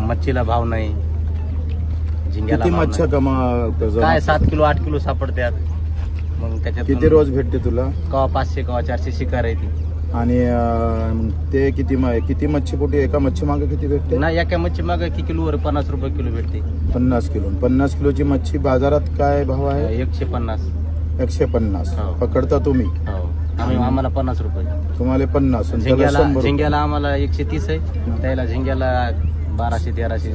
मच्छीला भाव नाही, झिंग्याला किती भाव मच्छा नाही. काय 7 किलो 8 किलो सापडतात. मग त्याच्यात किती रोज भेटते तुला? कवा 500 कवा 400 शिकार आहे ती. आणि ते किती मच्छी पोटी एका मच्छी मागे किती भेटते? नाही, एका मच्छी मागे किलोवर 50 रुपये किलो भेटते. 50 किलो. 50 किलोची मच्छी बाजारात काय भाव आहे? 150. 150 पकडता तुम्ही? आम्हाला 50 रुपये. तुम्हाला 50. झिंग्याला आम्हाला 130 आहे, त्याला झिंग्याला 1200-1300.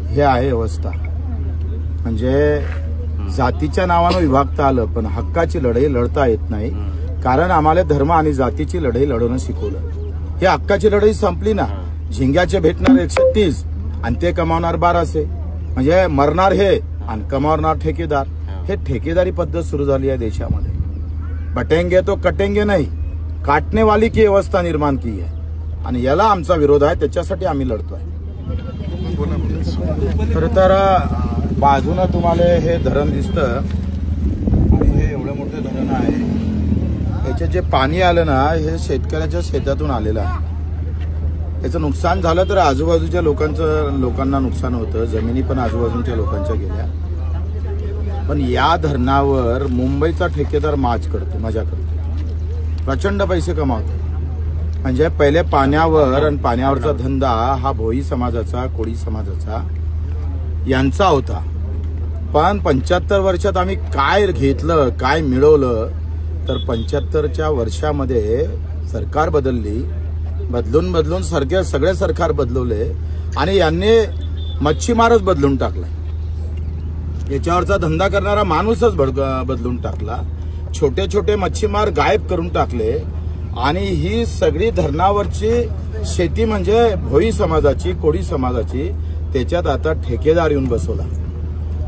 हे आहे अवस्था. म्हणजे जातीच्या नावानं विभागता आलं, पण हक्काची लढाई लढता येत नाही. कारण आम्हाला धर्म आणि जातीची लढाई लढवणं शिकवलं. हे हक्काची लढाई संपली ना. झिंग्याचे भेटणार 130 आणि ते कमावणार 1200. म्हणजे मरणार हे आणि कमावणार ठेकेदार. हे ठेकेदारी पद्धत सुरू झाली आहे देशामध्ये. बटेंगे तो कटेंगे नाही, काटणे वाली की व्यवस्था निर्माण की आहे. आणि याला आमचा विरोध आहे, त्याच्यासाठी आम्ही लढतोय. खरं तर बाजूनं तुम्हाला हे धरण दिसतं आणि हे एवढं मोठं धरण आहे. याचे जे पाणी आलं ना, हे शेतकऱ्याच्या शेतातून आलेलं आहे. याचं नुकसान झालं तर आजूबाजूच्या लोकांना नुकसान होतं. जमिनी पण आजूबाजूच्या लोकांच्या गेल्या. पण या धरणावर मुंबईचा ठेकेदार मजा करतो, प्रचंड पैसे कमावतो. म्हणजे पहिले पाण्यावर आणि पाण्यावरचा धंदा हा भोई समाजाचा, कोळी समाजाचा यांचा होता. पण 75 वर्षात आम्ही काय घेतलं, काय मिळवलं, तर 75च्या वर्षामध्ये सरकार बदलून सगळे सरकार बदलवले आणि यांनी मच्छीमारच बदलून टाकला. याच्यावरचा धंदा करणारा माणूसच बदलून टाकला. छोटे छोटे मच्छीमार गायब करून टाकले. आणि ही सगळी धरणावरची शेती म्हणजे भोई समाजाची, कोळी समाजाची, त्याच्यात आता ठेकेदार येऊन बसवला.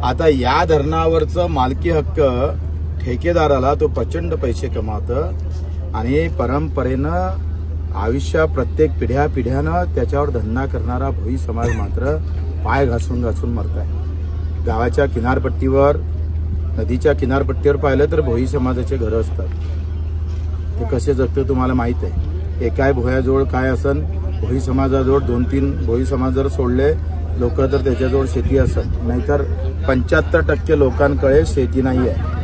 आता या धरणावरचं मालकी हक्क ठेकेदाराला तो प्रचंड पैसे कमावतं. आणि परंपरेनं आयुष्य प्रत्येक पिढ्यानं त्याच्यावर धंदा करणारा भोई समाज मात्र पाय घासून मरताय. गावाच्या किनारपट्टीवर, नदीच्या किनारपट्टीवर पाहिलं तर भोई समाजाचे घरं असतात. ते कसे जगतं तुम्हाला माहित आहे. एकाय भोयाजवळ काय असन, भोई समाजाजवळ 2-3 भोई समाज जर सोडले लोक तर त्याच्याजवळ शेती असत. नाहीतर 75% लोकांकडे शेती नाही आहे.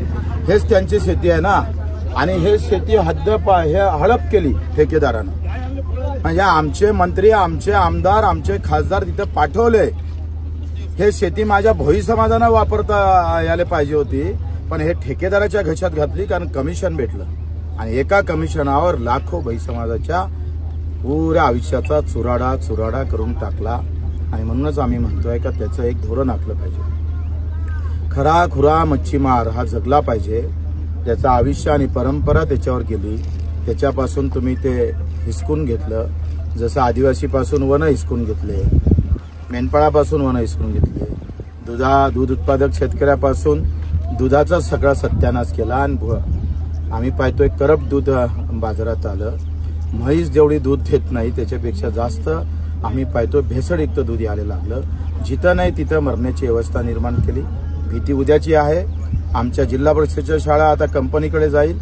हेच त्यांची शेती आहे ना. आणि हे शेती हडप केली ठेकेदारानं. म्हणजे आमचे मंत्री, आमचे आमदार, आमचे खासदार तिथं पाठवले. हे शेती माझ्या भोई समाजानं वापरता यायला पाहिजे होती, पण हे ठेकेदाराच्या घशात घातली. कारण कमिशन भेटलं आणि एका कमिशनावर लाखो भोई समाजाच्या पुऱ्या आयुष्याचा चुराडा करून टाकला. आणि म्हणूनच आम्ही म्हणतोय का त्याचं एक धोरण आखलं पाहिजे. खरा मच्छीमार हा जगला पाहिजे. त्याचं आयुष्य आणि परंपरा त्याच्यावर गेली. त्याच्यापासून तुम्ही ते हिसकून घेतलं. जसं आदिवासीपासून वन हिसकून घेतले, मेंढपाळापासून वन हिसकून घेतले, दूध उत्पादक शेतकऱ्यापासून दुधाचा सगळा सत्यानाश केला. आणि आम्ही पाहतोय करप्ट दूध बाजारात आलं. म्हैस जेवढी दूध देत नाही त्याच्यापेक्षा जास्त आम्ही पाहतोय भेसळयुक्त दूध यायला लागलं. जिथं नाही तिथं मरण्याची व्यवस्था निर्माण केली. भीती उद्याची आहे. आमच्या जिल्हा परिषदेच्या शाळा आता कंपनीकडे जाईल,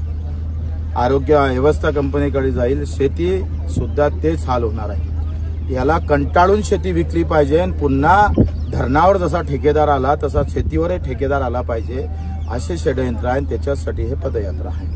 आरोग्य व्यवस्था कंपनीकडे जाईल. शेती सुद्धा तेच हाल होणार आहे. याला कंटाळून शेती विकली पाहिजे. पुन्हा धरणावर जसा ठेकेदार आला तसा शेतीवरही ठेकेदार आला पाहिजे. असे षडयंत्र आहे. त्याच्यासाठी हे पदयात्रा आहे.